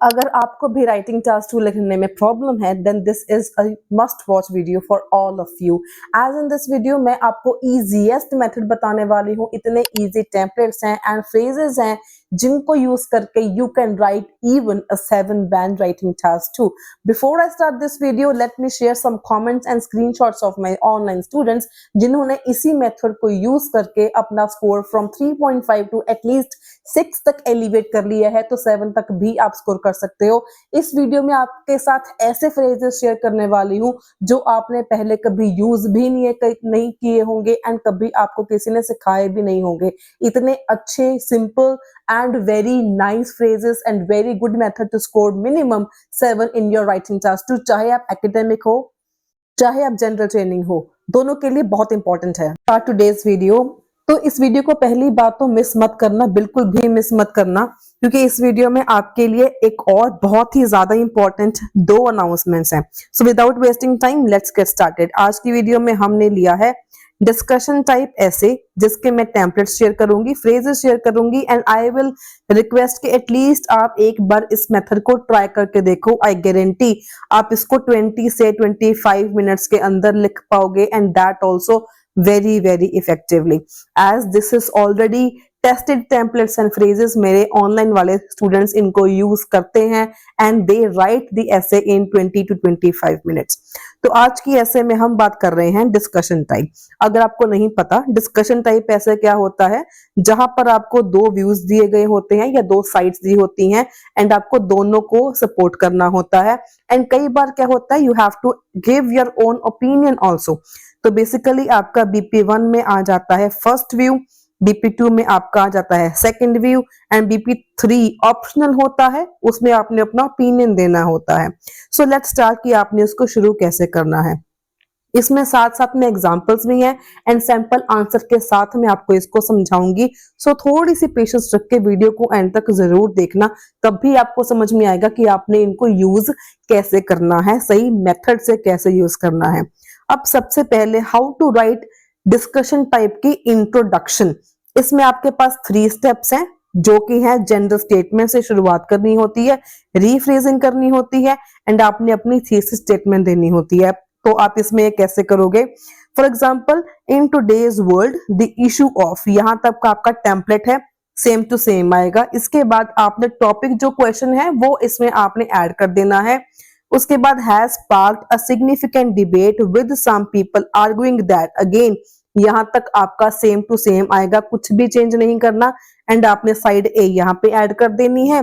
अगर आपको भी राइटिंग टास्क 2 लिखने में प्रॉब्लम है then this is a must watch video for all of you. As in this video मैं आपको इजीएस्ट मेथड बताने वाली हूँ। इतने इजी टेम्पलेट्स हैं एंड फ्रेजेस हैं जिनको यूज करके you can write even a 7 band writing task 2. Before I start this video, let me share some comments and screenshots of my online students जिन्होंने इसी मेथड को यूज करके अपना score from 3.5 to at least 6 तक elevate कर लिया है, तो 7 तक भी आप स्कोर कर सकते हो। इस वीडियो में आपके साथ ऐसे फ्रेजेस शेयर करने वाली हूँ जो आपने पहले कभी यूज भी नहीं किए होंगे एंड कभी आपको किसी ने सिखाए भी नहीं होंगे। इतने अच्छे, simple and very nice phrases and very good method to score minimum 7 in your writing task 2, चाहे आप academic हो चाहे आप जनरल ट्रेनिंग हो, दोनों के लिए बहुत इंपॉर्टेंट है। Start today's video। तो इस वीडियो को पहली बात तो मिस मत करना, बिल्कुल भी मिस मत करना, क्योंकि इस वीडियो में आपके लिए एक और बहुत ही ज्यादा इंपॉर्टेंट 2 अनाउंसमेंट्स हैं। So without wasting time let's get started. आज की वीडियो में हमने लिया है डिस्कशन टाइप ऐसे, जिसके मैं टेम्पलेट शेयर करूंगी, फ्रेजेस शेयर करूंगी एंड आई विल रिक्वेस्ट कि एटलीस्ट आप एक बार इस मेथड को ट्राई करके देखो। आई गारंटी आप इसको 20 से 25 मिनट्स के अंदर लिख पाओगे and that also very very effectively as this is already tested templates and phrases। मेरे ऑनलाइन वाले स्टूडेंट्स इनको यूज करते हैं and they right the essay in 20 to 25 minutes। तो आज की essay में हम बात कर रहे हैं डिस्कशन टाइप। अगर आपको नहीं पता डिस्कशन टाइप essay क्या होता है, जहां पर आपको 2 व्यूज दिए गए होते हैं या 2 साइड्स दी होती हैं एंड आपको दोनों को सपोर्ट करना होता है एंड कई बार क्या होता है you have to give your own opinion also. तो बेसिकली आपका BP1 में आ जाता है फर्स्ट व्यू, BP2 में आपका आ जाता है second view and BP3 optional होता है, उसमें आपने अपना ओपिनियन देना होता है। सो लेट्स स्टार्ट कि आपने उसको शुरू कैसे करना है। इसमें साथ साथ में एग्जांपल्स भी हैं एंड सैंपल आंसर के साथ मैं आपको इसको समझाऊंगी। सो थोड़ी सी पेशेंस रख के वीडियो को एंड तक जरूर देखना, तब भी आपको समझ में आएगा कि आपने इनको यूज कैसे करना है, सही मेथड से कैसे यूज करना है। अब सबसे पहले how to write discussion type की इंट्रोडक्शन। इसमें आपके पास 3 स्टेप्स हैं जो कि है जनरल स्टेटमेंट से शुरुआत करनी होती है, रीफ्रेजिंग करनी होती है एंड आपने अपनी थीसिस स्टेटमेंट देनी होती है। तो आप इसमें कैसे करोगे? For example in today's world the issue of, यहां तक का आपका टेम्पलेट है, सेम टू सेम आएगा। इसके बाद आपने टॉपिक जो क्वेश्चन है वो इसमें आपने ऐड कर देना है। उसके बाद has sparked a significant debate with some people arguing that, again यहां तक आपका सेम टू सेम आएगा, कुछ भी चेंज नहीं करना एंड आपने साइड ए यहां पे ऐड कर देनी है।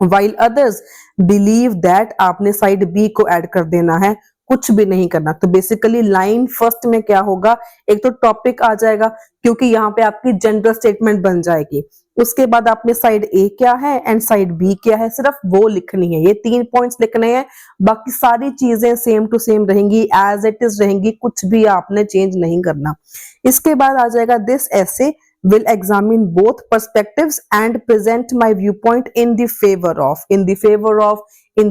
while others believe that, आपने साइड बी को ऐड कर देना है, कुछ भी नहीं करना। तो बेसिकली लाइन फर्स्ट में क्या होगा, एक तो टॉपिक आ जाएगा क्योंकि यहाँ पे आपकी जनरल स्टेटमेंट बन जाएगी। उसके बाद आपने साइड ए क्या है एंड साइड बी क्या है, सिर्फ वो लिखनी है, ये 3 पॉइंट्स लिखने हैं, बाकी सारी चीजें सेम टू सेम रहेंगी, एज इट इज रहेंगी, कुछ भी आपने चेंज नहीं करना। इसके बाद आ जाएगा दिस ऐसे will examine both perspectives and present my viewpoint in the favor of, in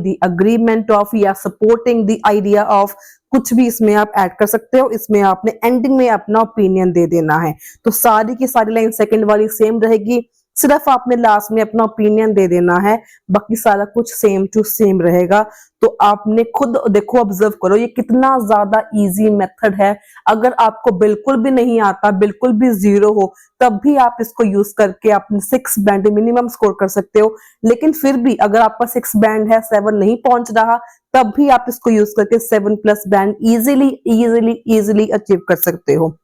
the agreement of या supporting the idea of, कुछ भी इसमें आप ऐड कर सकते हो। इसमें आपने एंडिंग में अपना ओपिनियन दे देना है। तो सारी की सारी लाइन सेकंड वाली सेम रहेगी, सिर्फ आपने लास्ट में अपना ओपिनियन दे देना है, बाकी सारा कुछ सेम टू सेम रहेगा। तो आपने खुद देखो, ऑब्जर्व करो ये कितना ज्यादा इजी मेथड है। अगर आपको बिल्कुल भी नहीं आता, बिल्कुल भी जीरो हो, तब भी आप इसको यूज करके अपने 6 बैंड मिनिमम स्कोर कर सकते हो। लेकिन फिर भी अगर आपका 6 बैंड है, 7 नहीं पहुंच रहा, तब भी आप इसको यूज करके 7+ बैंड इजीली अचीव कर सकते हो।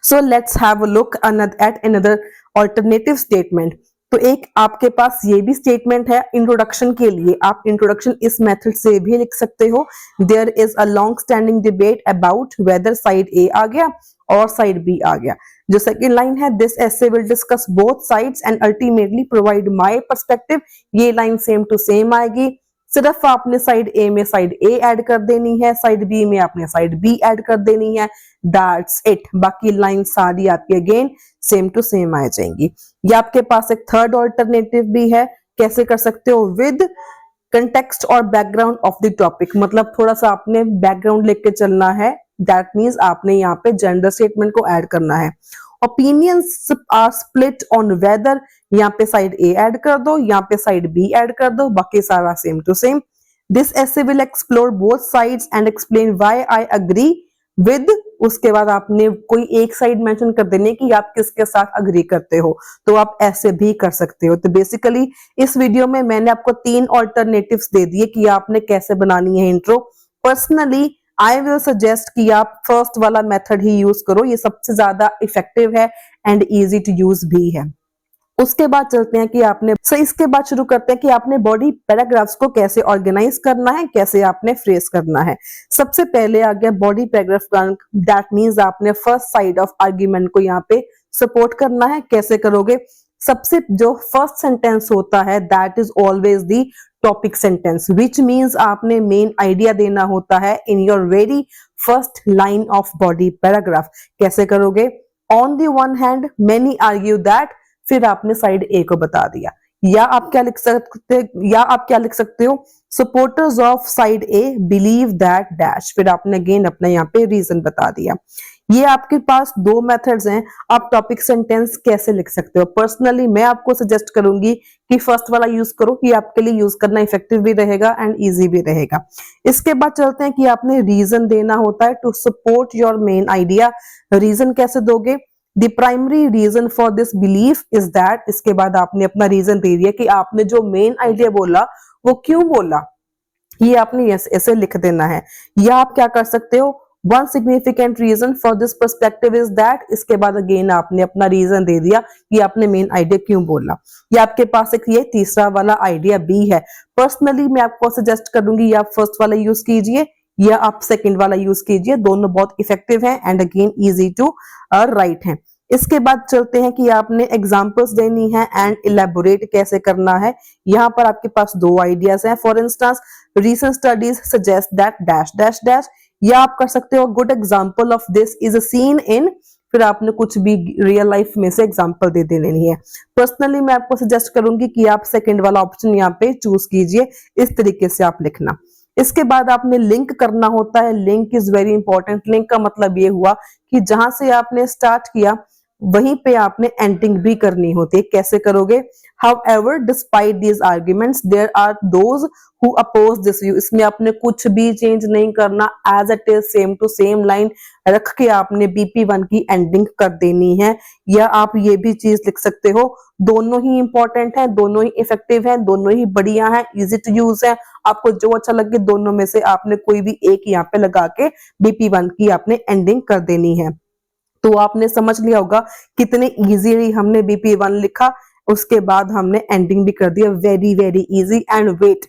So let's have a look at another alternative statement। तो एक आपके पास ये भी स्टेटमेंट है इंट्रोडक्शन के लिए, आप इंट्रोडक्शन इस मेथड से भी लिख सकते हो। There is a long standing debate about whether side A आ गया और साइड B आ गया। जो सेकेंड लाइन है this essay will discuss both sides and ultimately provide my perspective, ये लाइन सेम टू सेम आएगी, सिर्फ आपने साइड ए में साइड ए ऐड कर देनी है, साइड बी में आपने साइड बी ऐड कर देनी है, दैट्स इट। बाकी लाइन सारी आपकी अगेन सेम टू सेम आ जाएंगी। या आपके पास एक थर्ड ऑल्टरनेटिव भी है, कैसे कर सकते हो, विद कंटेक्स्ट और बैकग्राउंड ऑफ द टॉपिक, मतलब थोड़ा सा आपने बैकग्राउंड लेके चलना है दैट मीन्स आपने यहाँ पे जेंडर स्टेटमेंट को ऐड करना है। Opinions are split on whether, यहाँ पे साइड ए ऐड कर दो, यहाँ पे साइड बी ऐड कर दो, बाकी सारा same to same. This essay will explore both sides and explain why I agree with, उसके बाद आपने कोई एक साइड मेंशन कर देनी है कि आप किसके साथ अग्री करते हो, तो आप ऐसे भी कर सकते हो। तो बेसिकली इस वीडियो में मैंने आपको 3 ऑल्टरनेटिव्स दे दिए कि आपने कैसे बनानी है intro. Personally I will suggest कि आप फर्स्ट वाला मेथड ही यूज करो, ये सबसे ज्यादा इफेक्टिव है एंड इजी टू यूज भी है। उसके बाद चलते हैं कि आपने इसके बाद शुरू करते हैं कि आपने बॉडी पैराग्राफ्स को कैसे ऑर्गेनाइज करना है, कैसे आपने फ्रेज करना है। सबसे पहले आ गया बॉडी पैराग्राफ, दैट मींस आपने फर्स्ट साइड ऑफ आर्ग्यूमेंट को यहाँ पे सपोर्ट करना है। कैसे करोगे? सबसे जो फर्स्ट सेंटेंस होता है that is always the topic sentence, which means आपने मेन आइडिया देना होता है in your very first line of body paragraph. कैसे करोगे? On the one hand many argue that, फिर आपने साइड ए को बता दिया। या आप क्या लिख सकते हो? Supporters of side A believe that dash, फिर आपने अगेन अपना यहाँ पे रीजन बता दिया। ये आपके पास 2 मेथड्स हैं। आप टॉपिक सेंटेंस कैसे लिख सकते हो? पर्सनली मैं आपको सजेस्ट करूंगी कि फर्स्ट वाला यूज करो, कि आपके लिए यूज करना इफेक्टिव भी रहेगा एंड इजी भी रहेगा। इसके बाद चलते हैं कि आपने रीजन देना होता है to support your main idea. Reason कैसे दोगे? The primary reason for this belief is that, इसके बाद आपने अपना रीजन दे दिया कि आपने जो मेन आइडिया बोला वो क्यों बोला, ये आपने ऐसे लिख देना है। या आप क्या कर सकते हो? One significant reason for this perspective is that, इसके बाद अगेन आपने अपना रीजन दे दिया कि आपने मेन आइडिया क्यों बोला। या आपके पास एक ये तीसरा वाला आइडिया भी है। पर्सनली मैं आपको सजेस्ट करूंगी या आप फर्स्ट वाला यूज कीजिए या आप सेकंड वाला यूज कीजिए, दोनों बहुत इफेक्टिव हैं and again easy to write हैं। इसके बाद चलते हैं कि आपने एग्जांपल्स देनी है एंड इलेबोरेट कैसे करना है। यहाँ पर आपके पास 2 आइडियाज हैं। For instance, recent studies suggest that dash dash dash, या आप कर सकते हो good example of this is seen in, फिर आपने कुछ भी रियल लाइफ में से एग्जांपल दे देनी है। पर्सनली मैं आपको सजेस्ट करूंगी कि आप सेकंड वाला ऑप्शन यहाँ पे चूज कीजिए, इस तरीके से आप लिखना। इसके बाद आपने लिंक करना होता है। Link is very important. Link का मतलब ये हुआ कि जहां से आपने स्टार्ट किया वहीं पे आपने एंडिंग भी करनी होती है। कैसे करोगे? However, despite these arguments, there are those who oppose this view. इसमें आपने कुछ भी चेंज नहीं करना, as it is same to same line रख के आपने BP1 की एंडिंग कर देनी है। या आप ये भी चीज लिख सकते हो, दोनों ही इंपॉर्टेंट है, दोनों ही इफेक्टिव है, दोनों ही बढ़िया है, इजी टू यूज है। आपको जो अच्छा लगे दोनों में से आपने कोई भी एक यहाँ पे लगा के BP1 की आपने एंडिंग कर देनी है। तो आपने समझ लिया होगा कितने इजीली हमने BP1 लिखा, उसके बाद हमने एंडिंग भी कर दिया। Very very easy. And wait,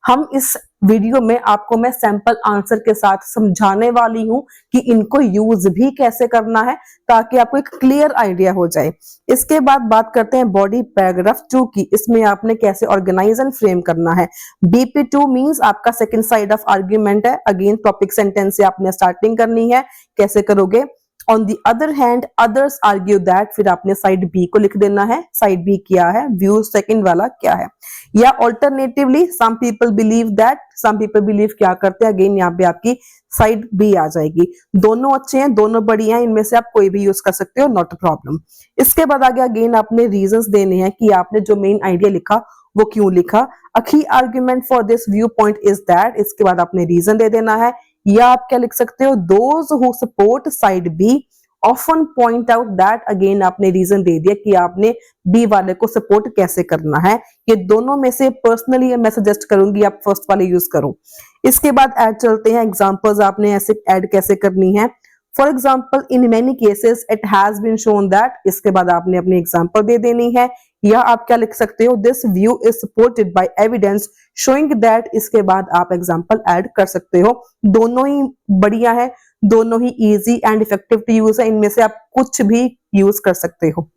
हम इस वीडियो में आपको मैं सैंपल आंसर के साथ समझाने वाली हूं कि इनको यूज भी कैसे करना है, ताकि आपको एक क्लियर आइडिया हो जाए। इसके बाद बात करते हैं बॉडी पैराग्राफ 2 की। इसमें आपने कैसे ऑर्गेनाइज एंड फ्रेम करना है। BP2 मींस आपका सेकंड साइड ऑफ आर्ग्यूमेंट है। अगेन टॉपिक सेंटेंस से आपने स्टार्टिंग करनी है। कैसे करोगे? On the other hand, others argue that, फिर आपने साइड बी को लिख देना है। साइड बी क्या है? व्यू सेकंड वाला क्या है? या alternatively some people believe that, some people believe क्या करते हैं? अगेन यहाँ पे आपकी साइड बी आ जाएगी। दोनों अच्छे हैं, दोनों बढ़िया हैं, इनमें से आप कोई भी यूज कर सकते हो, नॉट अ प्रॉब्लम। इसके बाद आगे अगेन आपने रीजंस देने हैं कि आपने जो मेन आइडिया लिखा वो क्यों लिखा। अ की argument for this view point is that, इसके बाद आपने रीजन दे देना है। या आप क्या लिख सकते हो? Those who support side B often point out that, again आपने रीजन दे दिया कि आपने बी वाले को सपोर्ट कैसे करना है। ये दोनों में से पर्सनली मैं सजेस्ट करूंगी आप फर्स्ट वाले यूज करो। इसके बाद ऐड चलते हैं, एग्जांपल्स आपने ऐसे ऐड कैसे करनी है। For example, in many cases it has been shown that, इसके बाद आपने अपनी एग्जाम्पल दे देनी है। या आप क्या लिख सकते हो? This view is supported by evidence showing that, इसके बाद आप एग्जाम्पल ऐड कर सकते हो। दोनों ही बढ़िया है, दोनों ही easy and effective to use है, इनमें से आप कुछ भी यूज कर सकते हो।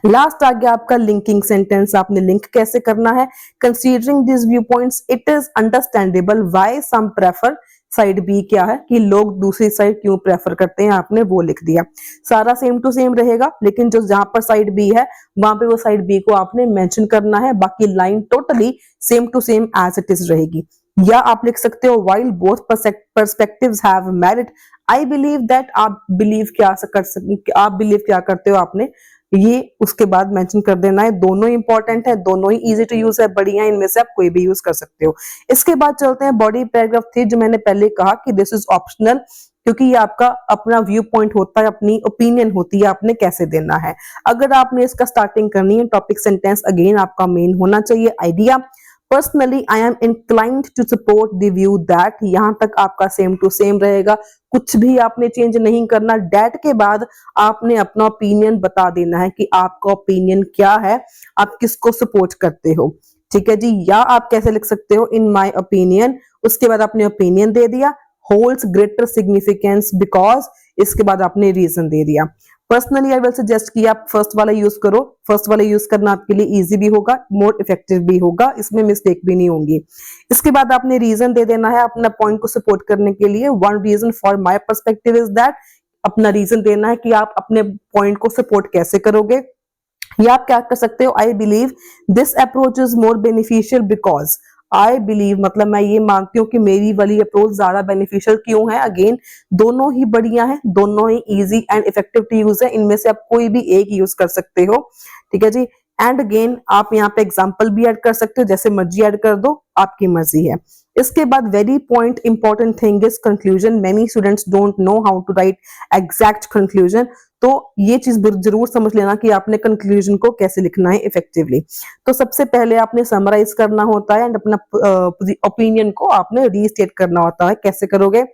लास्ट आ गया आपका लिंकिंग सेंटेंस। आपने लिंक कैसे करना है। Considering this view points it is understandable why some prefer side B, क्या है कि लोग दूसरी साइड क्यों प्रेफर करते हैं, आपने वो लिख दिया। सारा सेम टू सेम रहेगा, लेकिन जो जहां पर साइड बी है वहां पे वो साइड बी को आपने मेंशन करना है। बाकी line totally same to same as it is रहेगी। या आप लिख सकते हो while both perspectives have merit, I believe that आप believe क्या कर सकते, आप believe क्या करते हो आपने ये उसके बाद मेंशन कर देना है। दोनों इंपॉर्टेंट है, दोनों ही इजी टू यूज है, बढ़िया, इनमें से आप कोई भी यूज कर सकते हो। इसके बाद चलते हैं बॉडी पैराग्राफ 3, जो मैंने पहले कहा कि दिस इज ऑप्शनल, क्योंकि ये आपका अपना व्यू पॉइंट होता है, अपनी ओपिनियन होती है, आपने कैसे देना है। अगर आपने इसका स्टार्टिंग करनी है, टॉपिक सेंटेंस अगेन आपका मेन होना चाहिए idea. Personally I am inclined to support the view that, यहां तक आपका सेम टू सेम रहेगा, कुछ भी आपने चेंज नहीं करना। डेट के बाद आपने अपना ओपिनियन बता देना है कि आपका ओपिनियन क्या है, आप किसको सपोर्ट करते हो, ठीक है जी। या आप कैसे लिख सकते हो, इन माय ओपिनियन, उसके बाद आपने ओपिनियन दे दिया, होल्ड्स ग्रेटर सिग्निफिकेंस बिकॉज, इसके बाद आपने रीजन दे दिया। पर्सनली आई विल सजेस्ट कि आप फर्स्ट वाला यूज करो, फर्स्ट वाला यूज करना आपके लिए इजी भी होगा, मोर इफेक्टिव भी होगा, इसमें मिस्टेक भी नहीं होंगी। इसके बाद आपने रीजन दे देना है अपना पॉइंट को सपोर्ट करने के लिए। One reason for my perspective is that, अपना रीजन देना है कि आप अपने पॉइंट को सपोर्ट कैसे करोगे। या आप क्या कर सकते हो, I believe this approach is more beneficial because, I believe मतलब मैं ये मानती हूँ कि मेरी वाली अप्रोच ज्यादा बेनिफिशियल क्यों है। अगेन दोनों ही बढ़िया है, दोनों ही easy and effective to use है, इनमें से आप कोई भी एक यूज कर सकते हो, ठीक है जी। एंड अगेन आप यहाँ पे एग्जाम्पल भी ऐड कर सकते हो, जैसे मर्जी ऐड कर दो, आपकी मर्जी है। इसके बाद very point important thing is conclusion. Many students don't know how to write exact conclusion, तो ये चीज जरूर समझ लेना कि आपने कंक्लूजन को कैसे लिखना है इफेक्टिवली। तो सबसे पहले आपने समराइज करना होता है एंड अपना ओपिनियन को आपने रीस्टेट करना होता है। कैसे करोगे,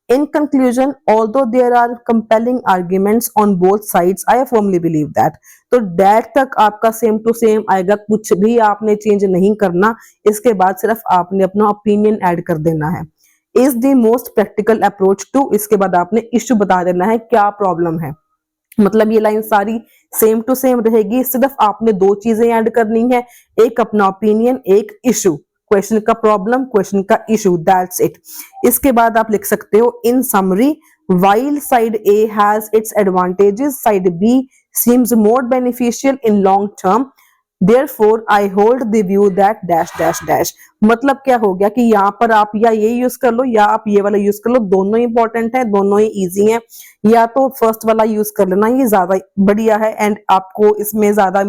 in conclusion although there are compelling arguments on both sides I firmly believe that, तो दैट तक आपका सेम टू सेम आएगा, कुछ भी आपने चेंज नहीं करना। इसके बाद सिर्फ आपने अपना ओपिनियन ऐड कर देना है। Is the most practical approach to, इसके बाद आपने इश्यू बता देना है, क्या प्रॉब्लम है। मतलब ये लाइन सारी सेम टू सेम रहेगी, सिर्फ आपने दो चीजें ऐड करनी है, एक अपना ओपिनियन, एक इशू, क्वेश्चन का प्रॉब्लम, क्वेश्चन का इशू, दैट्स इट। इसके बाद आप लिख सकते हो, इन summary while side A has its advantages, side B seems more beneficial in long term, therefore I hold the view that dash dash dash। मतलब क्या हो गया कि यहाँ पर आप या ये यूज कर लो या आप ये वाला यूज कर लो, दोनों इंपॉर्टेंट है, दोनों ही इजी हैं। या तो फर्स्ट वाला यूज कर लेना, ये ज्यादा बढ़िया है एंड आपको इसमें ज्यादा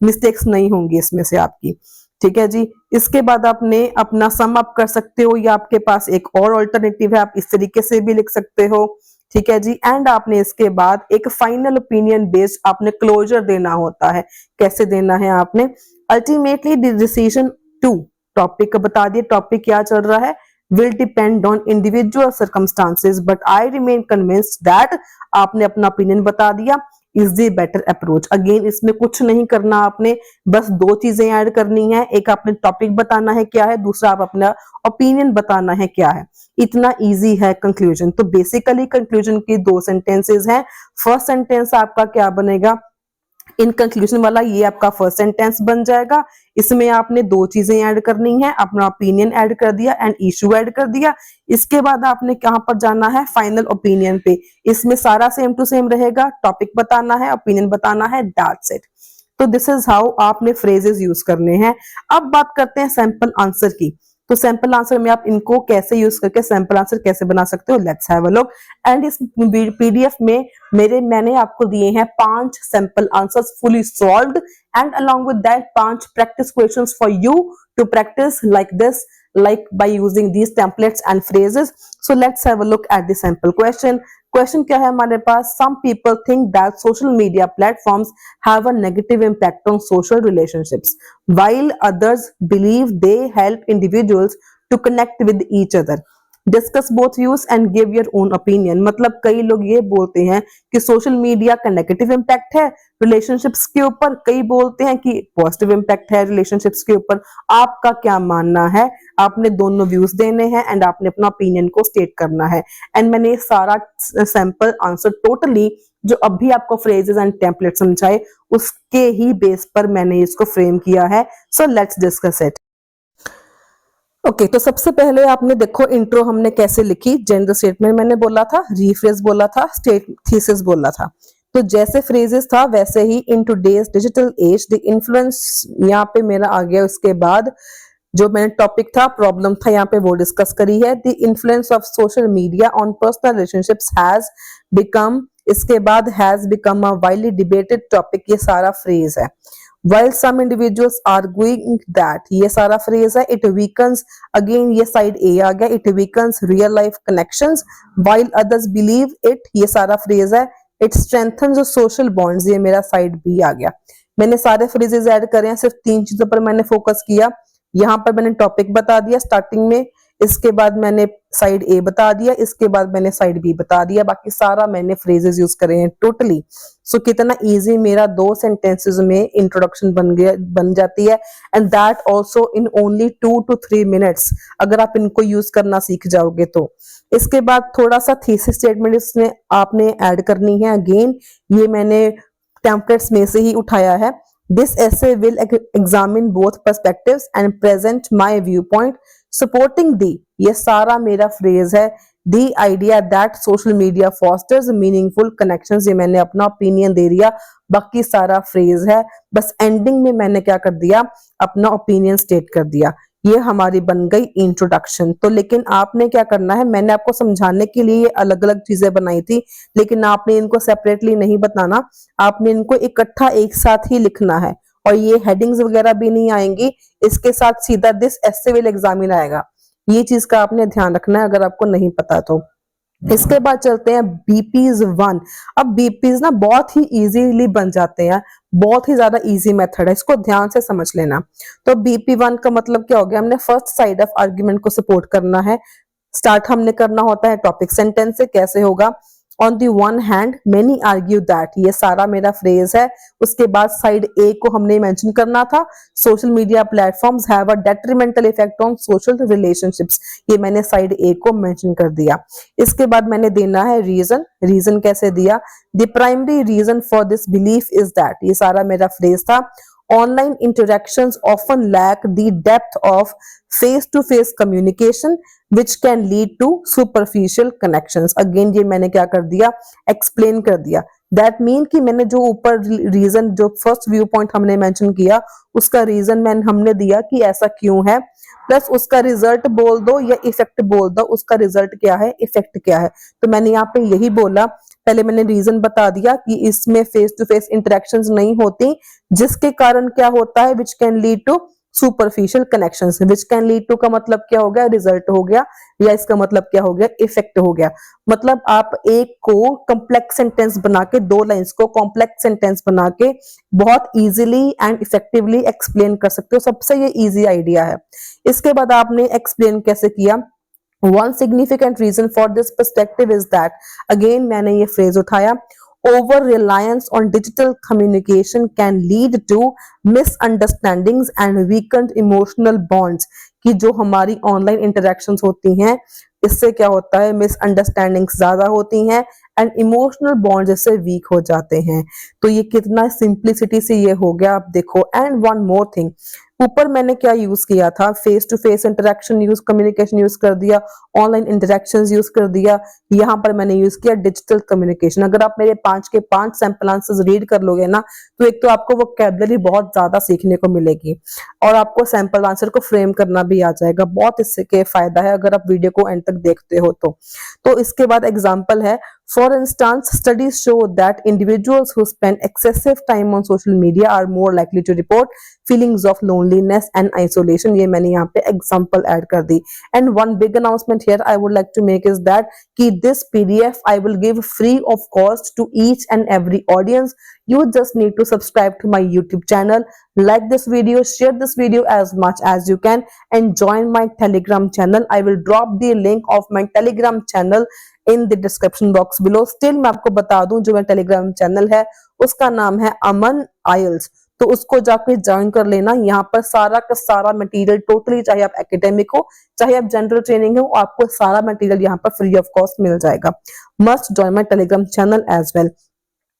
मिस्टेक्स नहीं होंगी इसमें से आपकी, ठीक है जी। इसके बाद आपने अपना सम अप कर सकते हो, या आपके पास एक और ऑल्टरनेटिव है, आप इस तरीके से भी लिख सकते हो, ठीक है जी। एंड आपने इसके बाद एक फाइनल ओपिनियन बेस्ड आपने क्लोजर देना होता है। कैसे देना है आपने, ultimately the decision to, topic बता दिए, टॉपिक क्या चल रहा है, will depend on individual circumstances but I remain convinced that, आपने अपना ओपिनियन बता दिया, is the better approach। Again इसमें कुछ नहीं करना आपने, बस दो चीजें ऐड करनी है, एक आपने टॉपिक बताना है क्या है, दूसरा आप अपना ओपिनियन बताना है क्या है। इतना इजी है कंक्लूजन। तो बेसिकली कंक्लूजन की दो सेंटेंसेस हैं। फर्स्ट सेंटेंस आपका क्या बनेगा, इन कंक्लूजन वाला, ये आपका फर्स्ट सेंटेंस बन जाएगा। इसमें आपने दो चीजें ऐड करनी है, अपना ओपिनियन ऐड कर दिया एंड इशू ऐड कर दिया। इसके बाद आपने कहां पर जाना है, फाइनल ओपिनियन पे। इसमें सारा सेम टू सेम रहेगा, टॉपिक बताना है, ओपिनियन बताना है, दैट्स इट। तो दिस इज हाउ आपने फ्रेजेस यूज करने हैं। अब बात करते हैं सैंपल आंसर की। तो सैंपल आंसर में आप इनको कैसे यूज करके सैंपल आंसर कैसे बना सकते हो, let's have a look. And इस पीडीएफ में मैंने आपको दिए हैं 5 sample answers fully solved and along with that 5 practice questions for you to practice like this, like by using these templates and phrases। So let's have a look at the sample question। Question क्या है हमारे पास, some people think that social media platforms have a negative impact on social relationships while others believe they help individuals to connect with each other। Discuss both views and give your own opinion. मतलब कई लोग ये बोलते हैं कि social media का negative impact है relationships के ऊपर, कई बोलते हैं कि पॉजिटिव इम्पैक्ट है रिलेशनशिप्स के ऊपर। आपका क्या मानना है, आपने दोनों व्यूज देने हैं एंड आपने अपना ओपिनियन को स्टेट करना है। एंड मैंने सारा सैंपल आंसर टोटली जो अभी आपको फ्रेजेस एंड टेम्पलेट समझाए उसके ही बेस पर मैंने इसको फ्रेम किया है। So let's discuss it. Okay तो सबसे पहले आपने देखो इंट्रो हमने कैसे लिखी, जेंडर स्टेटमेंट मैंने बोला था, रीफ्रेज बोला था, स्टेट थीसिस बोला था। तो जैसे फ्रेजेस था वैसे ही in today's digital age the influence यहाँ पे मेरा आ गया। उसके बाद जो मैंने टॉपिक था, प्रॉब्लम था, यहाँ पे वो डिस्कस करी है। The influence of social media on personal relationships has become, इसके बाद has become a widely debated topic, ये सारा फ्रेज है। While some individuals arguing that, ये सारा फ्रेज है। It weakens, again ये साइड ए आ गया, it weakens real life connections while others believe it, ये सारा फ्रेज है। It strengthens the social bonds, ये मेरा साइड बी आ गया। मैंने सारे फ्रेजेस ऐड करे हैं, सिर्फ 3 चीजों पर मैंने फोकस किया। यहाँ पर मैंने टॉपिक बता दिया स्टार्टिंग में, इसके बाद मैंने साइड ए बता दिया, इसके बाद मैंने साइड बी बता दिया, बाकी सारा मैंने फ्रेजेस यूज करे हैं टोटली। सो कितना इजी मेरा 2 सेंटेंसेस में इंट्रोडक्शन बन जाती है, and that also in only 2 to 3 minutes, अगर आप इनको यूज करना सीख जाओगे तो। इसके बाद थोड़ा सा थीसिस स्टेटमेंट इसमें आपने ऐड करनी है। अगेन ये मैंने टेम्पलेट्स में से ही उठाया है। This essay will examine both perspectives and present my viewpoint supporting the, ये सारा मेरा फ्रेज है। The idea that social media fosters meaningful connections, ये मैंने अपना ओपिनियन दे दिया, बाकी सारा फ्रेज है। बस एंडिंग में मैंने क्या कर दिया, अपना ओपिनियन स्टेट कर दिया। ये हमारी बन गई इंट्रोडक्शन। तो लेकिन आपने क्या करना है, मैंने आपको समझाने के लिए ये अलग अलग चीजें बनाई थी, लेकिन आपने इनको सेपरेटली नहीं बताना, आपने इनको इकट्ठा एक साथ ही लिखना है। और ये हेडिंग्स वगैरह भी नहीं आएंगी, इसके साथ सीधा दिस essay will examine आएगा। ये चीज का आपने ध्यान रखना है अगर आपको नहीं पता तो। इसके बाद चलते हैं बीपीज 1। अब बीपीज ना बहुत ही इजीली बन जाते हैं, बहुत ही ज्यादा इजी मेथड है, इसको ध्यान से समझ लेना। तो बीपी 1 का मतलब क्या हो गया, हमने फर्स्ट साइड ऑफ आर्ग्यूमेंट को सपोर्ट करना है। स्टार्ट हमने करना होता है टॉपिक सेंटेंस से। कैसे होगा, on the one hand many argue that, ये सारा मेरा फ्रेज है। उसके बाद साइड ए को हमने मेंशन करना था, social media platforms have a detrimental effect on social relationships, ये मैंने साइड ए को मेंशन कर दिया। इसके बाद मैंने देना है रीजन। रीजन कैसे दिया, the primary reason for this belief is that, ये सारा मेरा फ्रेज था। Online interactions often lack the depth of face-to-face communication, which can lead to superficial connections. Again ये मैंने क्या कर दिया, एक्सप्लेन कर दिया। दैट मीन कि मैंने जो ऊपर रीजन, जो फर्स्ट व्यू पॉइंट हमने मेंशन किया, उसका रीजन हमने दिया कि ऐसा क्यों है, प्लस उसका रिजल्ट बोल दो या इफेक्ट बोल दो, उसका रिजल्ट क्या है, इफेक्ट क्या है। तो मैंने यहाँ पे यही बोला, पहले मैंने रीजन बता दिया कि इसमें फेस टू फेस इंटरेक्शंस नहीं होती, जिसके कारण क्या होता है, which can lead to superficial connections. Which can lead to का मतलब क्या हो गया, रिजल्ट हो गया, या इसका मतलब क्या हो गया, इफेक्ट हो गया। मतलब आप एक को कॉम्प्लेक्स सेंटेंस बना के, 2 लाइंस को कॉम्प्लेक्स सेंटेंस बना के बहुत इजीली एंड इफेक्टिवली एक्सप्लेन कर सकते हो। सबसे ये इजी आइडिया है। इसके बाद आपने एक्सप्लेन कैसे किया, One significant reason for this perspective is that, again मैंने ये phrase उठाया, over reliance on digital communication can lead to misunderstandings and weakened emotional bonds, कि जो हमारी ऑनलाइन इंटरेक्शंस होती हैं इससे क्या होता है, मिसअंडरस्टैंडिंग्स ज्यादा होती हैं एंड इमोशनल बॉन्ड इससे वीक हो जाते हैं। तो ये कितना सिंप्लिसिटी से ये हो गया, आप देखो। एंड वन मोर थिंग, ऊपर मैंने क्या यूज किया था, face to face interaction use, communication use कर दिया, ऑनलाइन इंटरेक्शंस यूज कर दिया, यहाँ पर मैंने यूज किया डिजिटल कम्युनिकेशन। अगर आप मेरे 5 के 5 सैंपल आंसर्स रीड कर लोगे ना, तो एक तो आपको वोकैबुलरी बहुत ज्यादा सीखने को मिलेगी और आपको सैंपल आंसर को फ्रेम करना भी आ जाएगा। बहुत इससे के फायदा है अगर आप वीडियो को एंड तक देखते हो तो इसके बाद एग्जांपल है, for instance studies show that individuals who spend excessive time on social media are more likely to report feelings of loneliness and isolation। ये मैंने यहाँ पे एग्जांपल ऐड कर दी। and one big announcement here I would like to make is that कि this PDF I will give free of cost to each and every audience। You just need to subscribe to my YouTube channel, like this video, share this video as much as you can, and join my Telegram channel। I will drop the link of my Telegram channel in the description box below। Still मैं आपको बता दूं, जो मेरा Telegram channel है उसका नाम है अमन आइल्स, तो उसको जाके ज्वाइन कर लेना। यहाँ पर सारा का सारा मटेरियल टोटली, चाहे आप एकेडमिक हो चाहे आप जनरल ट्रेनिंग हो, आपको सारा मटेरियल यहाँ पर फ्री ऑफ कॉस्ट मिल जाएगा। Must join my telegram channel as well.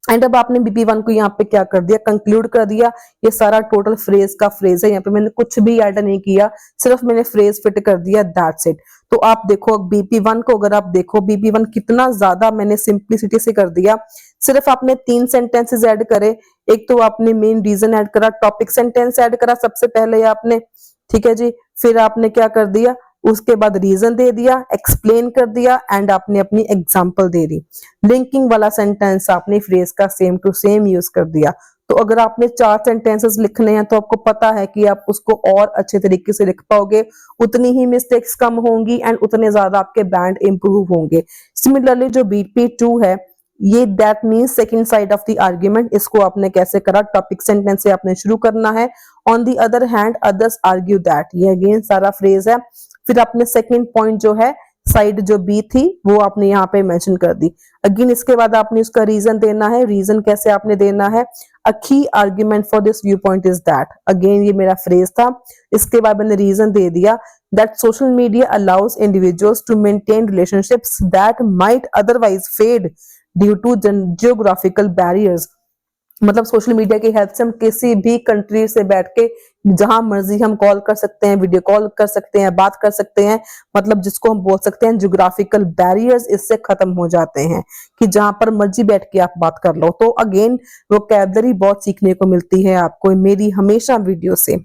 And अब आपने BP1 को यहाँ पे क्या कर दिया, कंक्लूड कर दिया। ये सारा टोटल फ्रेज का फ्रेज है, यहाँ पे मैंने कुछ भी ऐड नहीं किया, सिर्फ मैंने फ्रेज फिट कर दिया, दैट्स इट। तो आप देखो BP1 को, अगर आप देखो BP1 कितना ज्यादा मैंने सिंप्लिसिटी से कर दिया। सिर्फ आपने 3 सेंटेंसेस ऐड करे। एक तो आपने मेन रीजन ऐड करा, टॉपिक सेंटेंस ऐड करा सबसे पहले आपने, ठीक है जी। फिर आपने क्या कर दिया, उसके बाद रीजन दे दिया, एक्सप्लेन कर दिया एंड आपने अपनी एग्जांपल दे दी। लिंकिंग वाला सेंटेंस आपने फ्रेज का सेम टू सेम यूज कर दिया। तो अगर आपने 4 सेंटेंसेस लिखने हैं तो आपको पता है कि आप उसको और अच्छे तरीके से लिख पाओगे, उतनी ही मिस्टेक्स कम होंगी एंड उतने ज्यादा आपके बैंड इंप्रूव होंगे। सिमिलरली जो BP2 है, ये that means second side of the argument, इसको आपने कैसे करा, टॉपिक सेंटेंस से आपने शुरू करना है। On the other hand others argue that, ये अगेन सारा फ्रेज है। फिर आपने सेकंड पॉइंट जो है, साइड जो बी थी वो आपने यहाँ पे मेंशन कर दी। अगेन इसके बाद आपने उसका रीजन देना है। रीजन कैसे आपने देना है, अ की argument for this view point is that, again ये मेरा फ्रेज था। इसके बाद मैंने रीजन दे दिया that social media allows individuals to maintain relationships that might otherwise fade due to geographical barriers. मतलब सोशल मीडिया की हेल्प से हम किसी भी कंट्री से बैठ के जहां मर्जी हम कॉल कर सकते हैं, वीडियो कॉल कर सकते हैं, बात कर सकते हैं। मतलब जिसको हम बोल सकते हैं ज्योग्राफिकल बैरियर्स इससे खत्म हो जाते हैं कि जहां पर मर्जी बैठ के आप बात कर लो। तो अगेन वोकैबुलरी बहुत सीखने को मिलती है आपको मेरी हमेशा वीडियो से।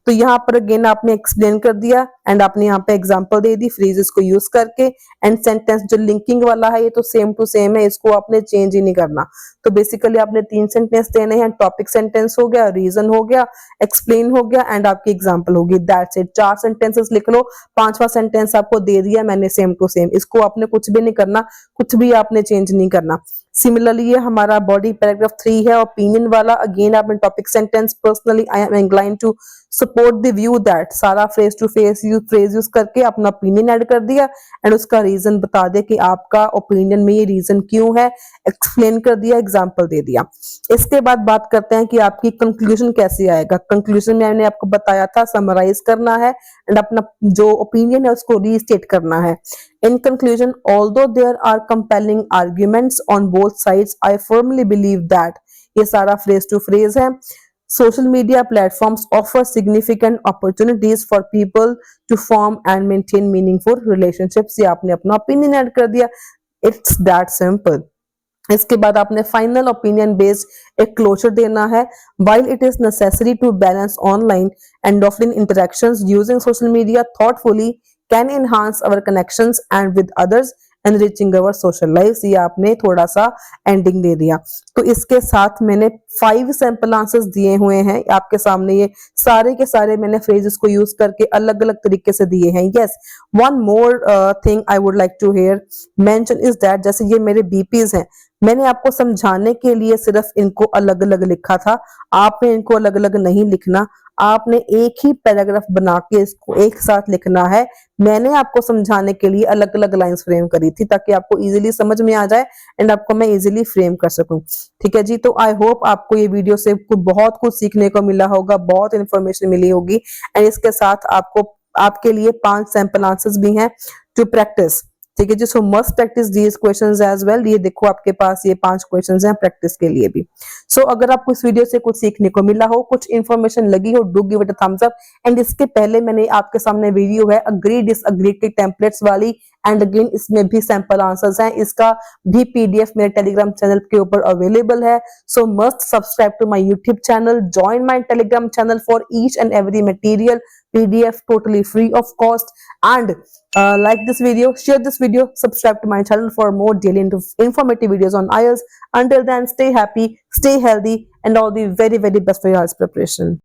तो यहाँ पर अगेन आपने एक्सप्लेन कर दिया एंड आपने यहाँ पे एग्जांपल दे दी फ्रेजेस को यूज करके। एंड सेंटेंस जो लिंकिंग वाला है ये तो सेम टू सेम है, इसको आपने चेंज ही नहीं करना। तो बेसिकली आपने 3 सेंटेंस देने हैं, टॉपिक सेंटेंस हो गया, रीजन हो गया, एक्सप्लेन हो गया एंड आपकी एग्जांपल होगी। दैट्स इट, 4 सेंटेंसेस लिख लो। 5वां सेंटेंस आपको दे दिया मैंने सेम टू सेम, इसको आपने कुछ भी नहीं करना, कुछ भी आपने चेंज नहीं करना। सिमिलरली ये हमारा बॉडी पैराग्राफ 3 है, ओपिनियन वाला। अगेन आपने topic sentence, personally I am inclined to support the view that, सारा face to face phrase use करके अपना ओपिनियन ऐड कर दिया एंड उसका रीजन बता दे कि आपका ओपिनियन में ये रीजन क्यों है, एक्सप्लेन कर दिया, एग्जांपल दे दिया। इसके बाद बात करते हैं कि आपकी कंक्लूजन कैसे आएगा। कंक्लूजन में मैंने आपको बताया था समराइज करना है एंड अपना जो ओपिनियन है उसको रीस्टेट करना है। In conclusion, although there are compelling arguments on both sides, I firmly believe that, ये सारा phrase to phrase है, social media platforms offer significant opportunities for people to form and maintain meaningful relationships। ये आपने अपना opinion add कर दिया, it's that simple। इसके बाद आपने फाइनल ओपिनियन बेस्ड एक क्लोजर देना है। While it is necessary to balance online and offline interactions, using social media thoughtfully can enhance our connections and with others, enriching our social lives। ये आपने थोड़ा सा एंडिंग दे दिया। तो इसके साथ मैंने 5 सैंपल आंसर्स दिए हुए हैं आपके सामने, ये सारे के सारे मैंने फ्रेजेस को यूज करके अलग अलग तरीके से दिए हैं। Yes, one more thing I would like to here mention is that, जैसे ये मेरे बीपीज हैं, मैंने आपको समझाने के लिए सिर्फ इनको अलग अलग लिखा था, आपने इनको अलग अलग नहीं लिखना, आपने एक ही पैराग्राफ बना के इसको एक साथ लिखना है। मैंने आपको समझाने के लिए अलग अलग लाइंस फ्रेम करी थी ताकि आपको इजीली समझ में आ जाए एंड आपको मैं इजीली फ्रेम कर सकूं। ठीक है जी, तो आई होप आपको ये वीडियो से बहुत कुछ सीखने को मिला होगा, बहुत इंफॉर्मेशन मिली होगी एंड इसके साथ आपको आपके लिए 5 सैंपल आंसर्स भी हैं टू प्रैक्टिस। ठीक है जी, so must practice these questions as well. ये देखो आपके पास ये 5 क्वेश्चंस हैं प्रैक्टिस के लिए भी। सो अगर आपको इस वीडियो से कुछ सीखने को मिला हो, कुछ इन्फॉर्मेशन लगी हो, do give it a thumbs up. And इसके पहले मैंने आपके सामने वीडियो है अग्री डिसअग्री के टेम्पलेट्स वाली, एंड अगेन इसमें भी सैंपल आंसर्स हैं, इसका भी PDF मेरे टेलीग्राम चैनल के ऊपर अवेलेबल है। So must subscribe to my YouTube channel, join my telegram channel for each and every material, PDF totally free of cost, and like this video, share this video, subscribe to my channel for more daily informative videos on IELTS. Until then, stay happy, stay healthy, and all the very best for your IELTS preparation.